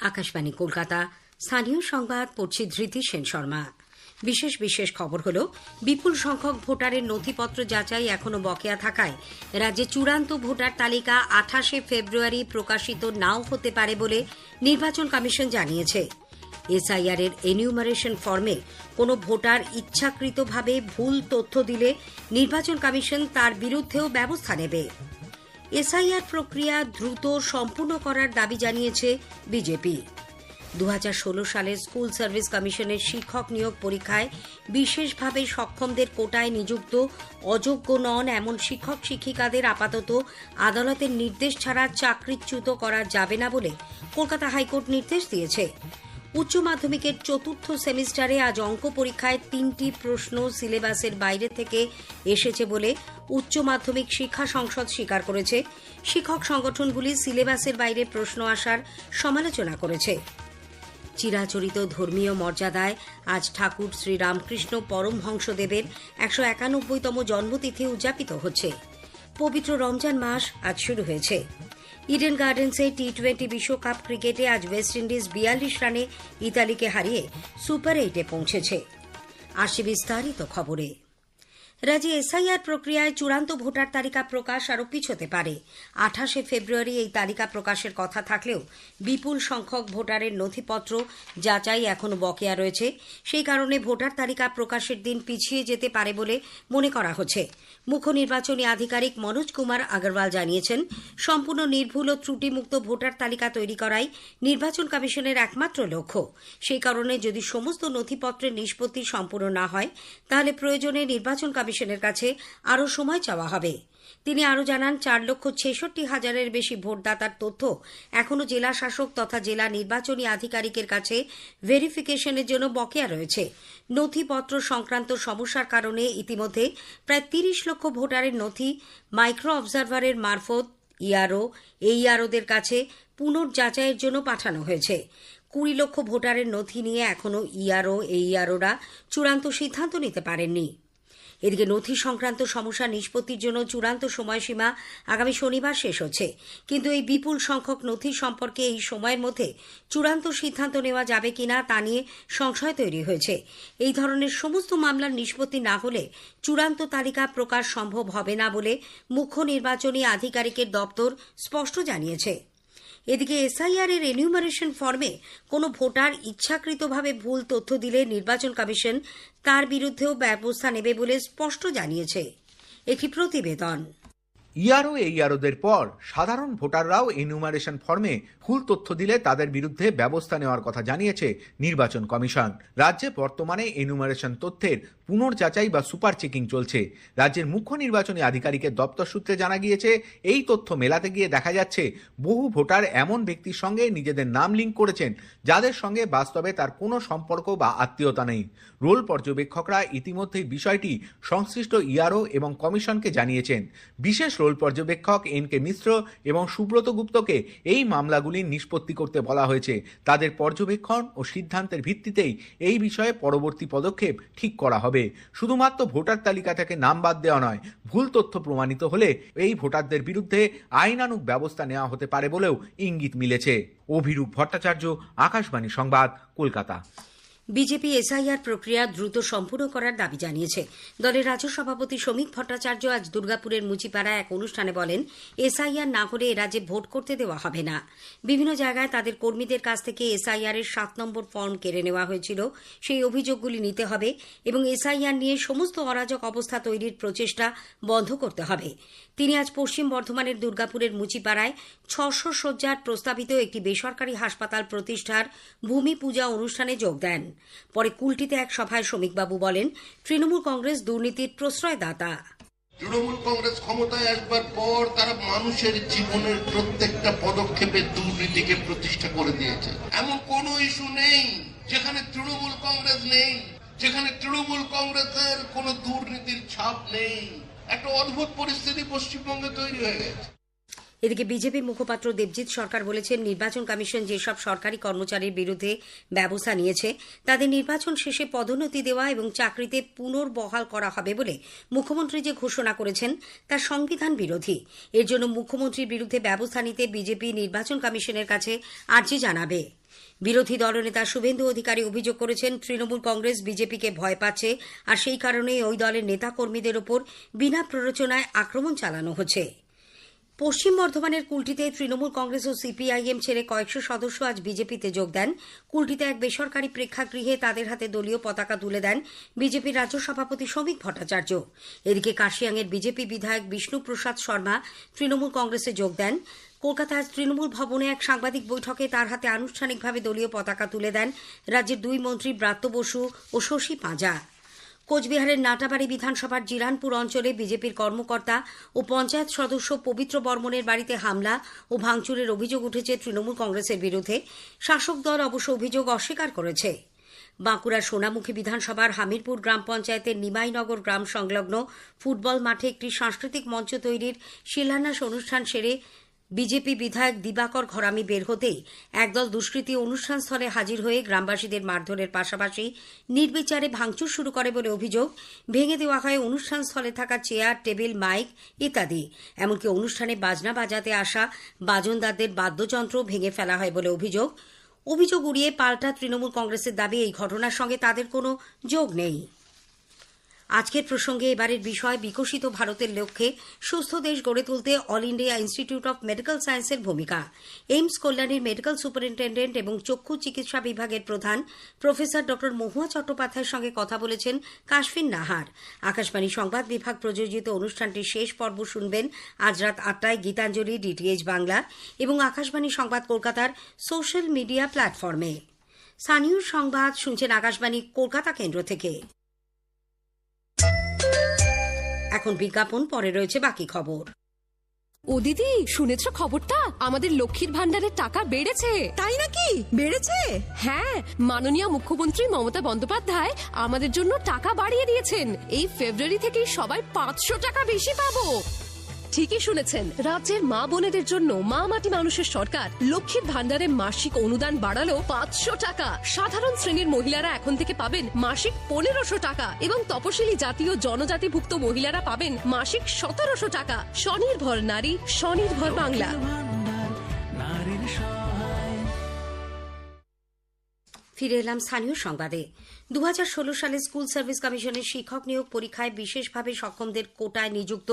আকাশবাণী কলকাতা। স্থানীয় সংবাদ পড়ছি ধৃতি সেন শর্মা। বিশেষ খবর হল, বিপুল সংখ্যক ভোটারের নথিপত্র যাচাই এখনো বকেয়া থাকায় রাজ্যে চূড়ান্ত ভোটার তালিকা 28 ফেব্রুয়ারি প্রকাশিত নাও হতে পারে বলে নির্বাচন কমিশন জানিয়েছে। এসআইআর এর এনিউমারেশন ফর্মে কোনো ভোটার ইচ্ছাকৃতভাবে ভুল তথ্য দিলে নির্বাচন কমিশন তার বিরুদ্ধেও ব্যবস্থা নেবে। এসআইআর প্রক্রিয়া দ্রুত সম্পূর্ণ করার দাবি জানিয়েছে বিজেপি। 2016 সালের স্কুল সার্ভিস কমিশনের শিক্ষক নিয়োগ পরীক্ষায় বিশেষভাবে সক্ষমদের কোটায় নিযুক্ত অযোগ্য নন এমন শিক্ষক শিক্ষিকাদের আপাতত আদালতের নির্দেশ ছাড়া চাকরিচ্যুত করা যাবে না বলে কলকাতা হাইকোর্ট নির্দেশ দিয়েছে। উচ্চ মাধ্যমিকের চতুর্থ সেমিস্টারে আজ অঙ্ক পরীক্ষায় 3টি প্রশ্ন সিলেবাসের বাইরে থেকে এসেছে বলে উচ্চ মাধ্যমিক শিক্ষা সংসদ স্বীকার করেছে। শিক্ষক সংগঠনগুলি সিলেবাসের বাইরে প্রশ্ন আসার সমালোচনা করেছে। চিরাচরিত ধর্মীয় মর্যাদায় আজ ঠাকুর শ্রী রামকৃষ্ণ পরমহংসদেবের 191তম জন্মতিথি উদযাপিত হচ্ছে। পবিত্র রমজান মাস আজ শুরু হয়েছে। ইডেন গার্ডেন্সে টি-20 বিশ্বকাপ ক্রিকেটে আজ ওয়েস্ট ইন্ডিজ 42 রানে ইতালিকে হারিয়ে সুপার 8-এ পৌঁছেছে। আসছে বিস্তারিত খবরে। রাজ্যে এসআইআর প্রক্রিয়ায় চূড়ান্ত ভোটার তালিকা প্রকাশ আরও পিছোতে পারে। 28 ফেব্রুয়ারি এই তালিকা প্রকাশের কথা থাকলেও বিপুল সংখ্যক ভোটারের নথিপত্র যাচাই এখনও বকেয়া রয়েছে। সেই কারণে ভোটার তালিকা প্রকাশের দিন পিছিয়ে যেতে পারে বলে মনে করা হচ্ছে। মুখ্য নির্বাচনী আধিকারিক মনোজ কুমার আগরওয়াল জানিয়েছেন, সম্পূর্ণ নির্ভুল ও ত্রুটিমুক্ত ভোটার তালিকা তৈরি করাই নির্বাচন কমিশনের একমাত্র লক্ষ্য। সেই কারণে যদি সমস্ত নথিপত্রের নিষ্পত্তি সম্পূর্ণ না হয়, তাহলে প্রয়োজনে নির্বাচন কমিশনের কাছে আরও সময় চাওয়া হবে। তিনি আরও জানান, 4,66,000-এর বেশি ভোটদাতার তথ্য এখনও জেলা শাসক তথা জেলা নির্বাচনী আধিকারিকের কাছে ভেরিফিকেশনের জন্য বকেয়া রয়েছে। নথিপত্র সংক্রান্ত সমস্যার কারণে ইতিমধ্যে প্রায় 30 লক্ষ ভোটারের নথি মাইক্রো অবজারভারের মারফত এইআরওদের কাছে পুনর্যাচাইয়ের জন্য পাঠানো হয়েছে। 20 লক্ষ ভোটারের নথি নিয়ে এখনও এইআরওরা চূড়ান্ত সিদ্ধান্ত নিতে পারেননি। এদিকে নথি সংক্রান্ত সমস্যা নিষ্পত্তির জন্য চূড়ান্ত সময়সীমা আগামী শনিবার শেষ হচ্ছে। কিন্তু এই বিপুল সংখ্যক নথি সম্পর্কে এই সময়ের মধ্যে চূড়ান্ত সিদ্ধান্ত নেওয়া যাবে কিনা তা নিয়ে সংশয় তৈরি হয়েছে। এই ধরনের সমস্ত মামলার নিষ্পত্তি না হলে চূড়ান্ত তালিকা প্রকাশ সম্ভব হবে না বলে মুখ্য নির্বাচনী আধিকারিকের দপ্তর স্পষ্ট জানিয়েছে। এদিকে এসআইআর এর এনিউমারেশন ফর্মে কোনো ভোটার ইচ্ছাকৃতভাবে ভুল তথ্য দিলে নির্বাচন কমিশন তার বিরুদ্ধেও ব্যবস্থা নেবে বলে স্পষ্ট জানিয়েছে। একটি প্রতিবেদন। এইআরওদের পর সাধারণ ভোটাররাও এনিউমারেশন ফর্মে ভুল তথ্য দিলে তাদের বিরুদ্ধে ব্যবস্থা নেওয়ার কথা জানিয়েছে নির্বাচন কমিশন। রাজ্যে বর্তমানে এনিউমারেশন তথ্যের পুনর্যাচাই বা সুপার চেকিং চলছে। রাজ্যের মুখ্য নির্বাচনী আধিকারিকের দপ্তর সূত্রে জানা গিয়েছে, এই তথ্য মেলাতে গিয়ে দেখা যাচ্ছে বহু ভোটার এমন ব্যক্তির সঙ্গে নিজেদের নাম লিঙ্ক করেছেন যাদের সঙ্গে বাস্তবে তার কোনো সম্পর্ক বা আত্মীয়তা নেই। রোল পর্যবেক্ষকরা ইতিমধ্যেই বিষয়টি সংশ্লিষ্ট ইআরও এবং কমিশনকে জানিয়েছেন। বিশেষ রোল পর্যবেক্ষক এন.কে. মিশ্র এবং সুব্রত গুপ্তকে এই মামলাগুলির নিষ্পত্তি করতে বলা হয়েছে। তাদের পর্যবেক্ষণ ও সিদ্ধান্তের ভিত্তিতেই এই বিষয়ে পরবর্তী পদক্ষেপ ঠিক করা হবে। শুধুমাত্র ভোটার তালিকা থেকে নাম বাদ দেওয়া নয়, ভুল তথ্য প্রমাণিত হলে এই ভোটারদের বিরুদ্ধে আইনানুগ ব্যবস্থা নেওয়া হতে পারে বলেও ইঙ্গিত মিলেছে। অভিরূপ ভট্টাচার্য, আকাশবাণী সংবাদ, কলকাতা। বিজেপি এসআইআর প্রক্রিয়া দ্রুত সম্পূর্ণ করার দাবি জানিয়েছে। দলের রাজ্য সভাপতি শ্রমিক ভট্টাচার্য আজ দুর্গাপুরের মুচিপাড়ায় এক অনুষ্ঠানে বলেন, এসআইআর না হলে এরাজ্যে ভোট করতে দেওয়া হবে না। বিভিন্ন জায়গায় তাদের কর্মীদের কাছ থেকে এসআইআর এর 7 নম্বর ফর্ম কেড়ে নেওয়া হয়েছিল, সেই অভিযোগগুলি নিতে হবে এবং এসআইআর নিয়ে সমস্ত অরাজক অবস্থা তৈরির প্রচেষ্টা বন্ধ করতে হবে। তিনি আজ পশ্চিম বর্ধমানের দুর্গাপুরের মুচিপাড়ায় 600 শয্যার প্রস্তাবিত একটি বেসরকারি হাসপাতাল প্রতিষ্ঠার ভূমি পূজা অনুষ্ঠানে যোগ দেন। পরে কুলটিতে এক সভায় শ্রমিকবাবু বলেন, তৃণমূল কংগ্রেস দুর্নীতির প্রশ্রয়দাতা। তৃণমূল কংগ্রেস ক্ষমতায় আসবার পর তারা মানুষের জীবনের প্রত্যেকটা পদক্ষেপে দুর্নীতিকে প্রতিষ্ঠা করে দিয়েছে। এমন কোনো ইস্যু নেই যেখানে তৃণমূল কংগ্রেস নেই, যেখানে তৃণমূল কংগ্রেসের কোনো দুর্নীতির ছাপ নেই। একটা অদ্ভুত পরিস্থিতি পশ্চিমবঙ্গে তৈরি হয়ে গেছে। এদিকে বিজেপি মুখপাত্র দেবজিৎ সরকার বলেছেন, নির্বাচন কমিশন যেসব সরকারি কর্মচারীর বিরুদ্ধে ব্যবস্থা নিয়েছে তাদের নির্বাচন শেষে পদোন্নতি দেওয়া এবং চাকরিতে পুনর্বহাল করা হবে বলে মুখ্যমন্ত্রী যে ঘোষণা করেছেন তা সংবিধান বিরোধী। এর জন্য মুখ্যমন্ত্রীর বিরুদ্ধে ব্যবস্থা নিতে বিজেপি নির্বাচন কমিশনের কাছে আর্জি জানাবে। বিরোধী দলনেতা শুভেন্দু অধিকারী অভিযোগ করেছেন, তৃণমূল কংগ্রেস বিজেপিকে ভয় পাচ্ছে, আর সেই কারণেই ওই দলের নেতাকর্মীদের ওপর বিনা প্ররোচনায় আক্রমণ চালানো হচ্ছে। পশ্চিম বর্ধমানের কুলটিতে তৃণমূল কংগ্রেস ও সিপিআইএম ছেড়ে কয়েকশো সদস্য আজ বিজেপিতে যোগ দেন। কুলটিতে এক বেসরকারি প্রেক্ষাগৃহে তাদের হাতে দলীয় পতাকা তুলে দেন বিজেপির রাজ্য সভাপতি শ্রমিক ভট্টাচার্য। এদিকে কাশিয়াঙের বিজেপি বিধায়ক বিষ্ণুপ্রসাদ শর্মা তৃণমূল কংগ্রেসে যোগ দেন। কলকাতার তৃণমূল ভবনে এক সাংবাদিক বৈঠকে তার হাতে আনুষ্ঠানিকভাবে দলীয় পতাকা তুলে দেন রাজ্যের দুই মন্ত্রী ব্রাত্য বসু ও শশী পাঁজা। কোচবিহারের নাটাবাড়ি বিধানসভার জিরানপুর অঞ্চলে বিজেপির কর্মকর্তা ও পঞ্চায়েত সদস্য পবিত্র বর্মনের বাড়িতে হামলা ও ভাঙচুরের অভিযোগ উঠেছে তৃণমূল কংগ্রেসের বিরুদ্ধে। শাসক দল অবশ্য অভিযোগ অস্বীকার করেছে। বাঁকুড়ার সোনামুখী বিধানসভার হামিরপুর গ্রাম পঞ্চায়েতের নিমাইনগর গ্রাম সংলগ্ন ফুটবল মাঠে একটি সাংস্কৃতিক মঞ্চ তৈরির শিলান্যাস অনুষ্ঠান সেরে বিজেপি বিধায়ক দিবাকর ঘরামি বের হতেই একদল দুষ্কৃতী অনুষ্ঠানস্থলে হাজির হয়ে গ্রামবাসীদের মারধরের পাশাপাশি নির্বিচারে ভাঙচুর শুরু করে বলে অভিযোগ। ভেঙে দেওয়া হয় অনুষ্ঠানস্থলে থাকা চেয়ার, টেবিল, মাইক ইত্যাদি। এমনকি অনুষ্ঠানে বাজনা বাজাতে আসা বাজনদারদের বাদ্যযন্ত্র ভেঙে ফেলা হয় বলে অভিযোগ উড়িয়ে পাল্টা তৃণমূল কংগ্রেসের দাবি, এই ঘটনার সঙ্গে তাদের কোনো যোগ নেই। আজকের প্রসঙ্গে এবারের বিষয় বিকশিত ভারতের লক্ষ্যে সুস্থ দেশ গড়ে তুলতে all India institute of medical সায়েন্সের ভূমিকা। এইমস কল্যাণীর মেডিকেল সুপারিনটেন্ডেন্ট এবং চক্ষু চিকিৎসা বিভাগের প্রধান প্রফেসর ড মহুয়া চট্টোপাধ্যায়ের সঙ্গে কথা বলেছেন কাশফিন নাহার। আকাশবাণী সংবাদ বিভাগ প্রযোজিত অনুষ্ঠানটির শেষ পর্ব শুনবেন আজ রাত 8টায় গীতাঞ্জলি ডিটিএইচ বাংলার এবং আকাশবাণী সংবাদ কলকাতার সোশ্যাল মিডিয়া প্ল্যাটফর্মে। স্থানীয় সংবাদ শুনছেন আকাশবাণী কলকাতা কেন্দ্র থেকে। এখন বিজ্ঞাপন, পরে রয়েছে বাকি খবর। ও দিদি, শুনেছো খবরটা? আমাদের লক্ষ্মীর ভান্ডারের টাকা বেড়েছে। তাই নাকি? বেড়েছে? হ্যাঁ, মাননীয় মুখ্যমন্ত্রী মমতা বন্দ্যোপাধ্যায় আমাদের জন্য টাকা বাড়িয়ে দিয়েছেন। এই ফেব্রুয়ারি থেকেই সবাই 500 টাকা বেশি পাবো। ঠিকই শুনেছেন, রাজ্যের মা বোনেদের জন্য মা মাটি মানুষের সরকার লক্ষ্মীর ভান্ডারে মাসিক অনুদান বাড়ালো 500 টাকা। সাধারণ শ্রেণীর মহিলারা এখন থেকে পাবেন মাসিক 1500 টাকা এবং তপশিলি জাতি ও জনজাতিভুক্ত মহিলারা পাবেন মাসিক 1700 টাকা। স্বনির্ভর নারী, স্বনির্ভর বাংলা। ফিরে এলাম স্থানীয় সংবাদে। 2016 সালে স্কুল সার্ভিস কমিশনের শিক্ষক নিয়োগ পরীক্ষায় বিশেষভাবে সক্ষমদের কোটায় নিযুক্ত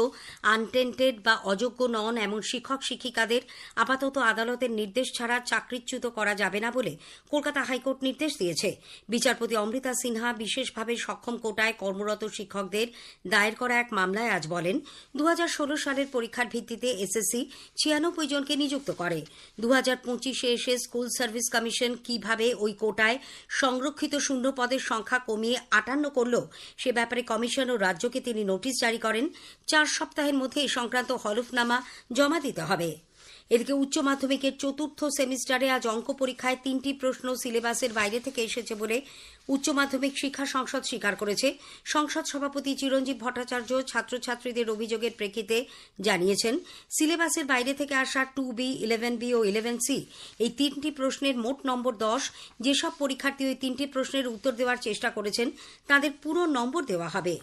আনটেন্টেড বা অযোগ্য নন এমন শিক্ষক শিক্ষিকাদের আপাতত আদালতের নির্দেশ ছাড়া চাকরিচ্যুত করা যাবে না বলে কলকাতা হাইকোর্ট নির্দেশ দিয়েছে। বিচারপতি অমৃতা সিনহা বিশেষভাবে সক্ষম কোটায় কর্মরত শিক্ষকদের দায়ের করা এক মামলায় আজ বলেন, 2016 সালের পরীক্ষার ভিত্তিতে এসএসসি 96 জনকে নিযুক্ত করে। 2025-এ এসে স্কুল সার্ভিস কমিশন কিভাবে ওই কোটায় সংরক্ষিত শূন্য পদের সংখ্যা কমিয়ে 58 করল সে ব্যাপারে কমিশন ও রাজ্যকে তিনি নোটিশ জারি করেন। 4 সপ্তাহের মধ্যে এ সংক্রান্ত হলফনামা জমা দিতে হবে। এদিকে উচ্চ মাধ্যমিকের চতুর্থ সেমিস্টারে আজ অঙ্ক পরীক্ষায় 3টি প্রশ্ন সিলেবাসের বাইরে থেকে এসেছে বলে উচ্চ মাধ্যমিক শিক্ষা সংসদ স্বীকার করেছে। সংসদ সভাপতি চিরঞ্জীব ভট্টাচার্য ছাত্রছাত্রীদের অভিযোগের প্রেক্ষিতে জানিয়েছেন, সিলেবাসের বাইরে থেকে আসা 2B, 11B ও 11C এই 3টি প্রশ্নের মোট নম্বর 10। যেসব পরীক্ষার্থী ওই 3টি প্রশ্নের উত্তর দেওয়ার চেষ্টা করেছেন তাদের পুরো নম্বর দেওয়া হবে।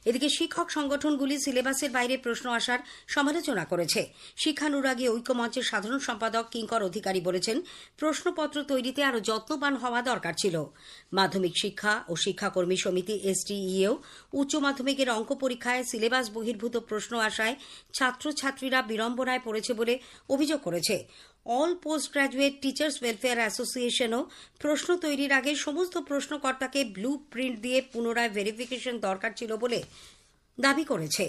এদিকে শিক্ষক সংগঠনগুলি সিলেবাসের বাইরে প্রশ্ন আসার সমালোচনা করেছে। শিক্ষানুরাগী ঐক্যমঞ্চের সাধারণ সম্পাদক কিঙ্কর অধিকারী বলেছেন, প্রশ্নপত্র তৈরিতে আরও যত্নবান হওয়া দরকার ছিল। মাধ্যমিক শিক্ষা ও শিক্ষাকর্মী সমিতি STEও উচ্চ মাধ্যমিকের অঙ্ক পরীক্ষায় সিলেবাস বহির্ভূত প্রশ্ন আসায় ছাত্রছাত্রীরা বিড়ম্বনায় পড়েছে বলে অভিযোগ করেছে। All post graduate teachers welfare অ্যাসোসিয়েশনও প্রশ্ন তৈরির আগে সমস্ত প্রশ্নকর্তাকে ব্লু প্রিন্ট দিয়ে পুনরায় ভেরিফিকেশন দরকার ছিল বলে দাবি করেছে।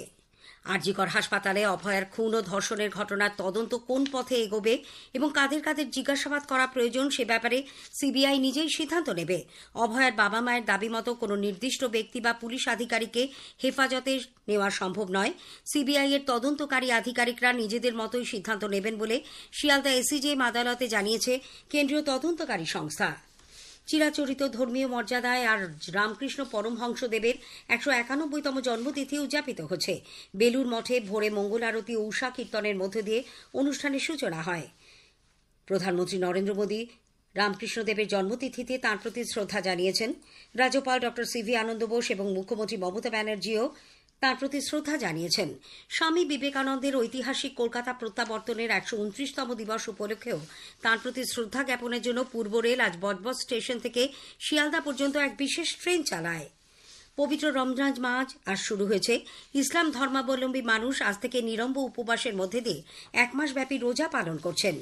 আরজিকর হাসপাতালে অভয়ার খুন ও ধর্ষণের ঘটনার তদন্ত কোন পথে এগোবে এবং কাদের কাদের জিজ্ঞাসাবাদ করা প্রয়োজন সে ব্যাপারে সিবিআই নিজেই সিদ্ধান্ত নেবে। অভয়ার বাবা মায়ের দাবি মতো কোনো নির্দিষ্ট ব্যক্তি বা পুলিশ আধিকারিককে হেফাজতে নেওয়া সম্ভব নয়। সিবিআই এর তদন্তকারী আধিকারিকরা নিজেদের মতোই সিদ্ধান্ত নেবেন বলে শিয়ালদা এসিজেএম আদালতে জানিয়েছে কেন্দ্রীয় তদন্তকারী সংস্থা। চিরাচরিত ধর্মীয় মর্যাদায় আর রামকৃষ্ণ পরমহংসদেবের 191তম জন্মতিথি উদযাপিত হচ্ছে। বেলুর মঠে ভোরে মঙ্গল আরতি ও উষা কীর্তনের মধ্য দিয়ে অনুষ্ঠানের সূচনা হয়। প্রধানমন্ত্রী নরেন্দ্র মোদী রামকৃষ্ণদেবের জন্মতিথিতে তাঁর প্রতি শ্রদ্ধা জানিয়েছেন। রাজ্যপাল ড সিভি আনন্দ বোস এবং মুখ্যমন্ত্রী মমতা ব্যানার্জিও তার প্রতি শ্রদ্ধা জানিয়েছেন। স্বামী বিবেকানন্দের ঐতিহাসিক কলকাতা প্রত্যাবর্তনের 129তম দিবস উপলক্ষেও তার প্রতি শ্রদ্ধা জ্ঞাপনের জন্য পূর্ব রেল আজ বজবজ স্টেশন থেকে শিয়ালদা পর্যন্ত এক বিশেষ ট্রেন চালায়। পবিত্র রমজান মাস আজ শুরু হয়েছে। ইসলাম ধর্মাবলম্বী মানুষ আজ থেকে নিরম্ব উপবাসের মধ্যে দিয়ে 1 মাস ব্যাপী রোজা পালন করছেন।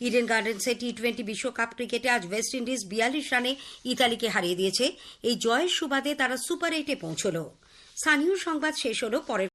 ইডেন গার্ডেন্সে টি-20 বিশ্বকাপ ক্রিকেটে আজ ওয়েস্ট ইন্ডিজ 42 রানে ইতালিকে হারিয়ে দিয়েছে। এই জয়ের সুবাদে তারা সুপার 8-এ পৌঁছল। স্থানীয় সংবাদ শেষ হল। পরের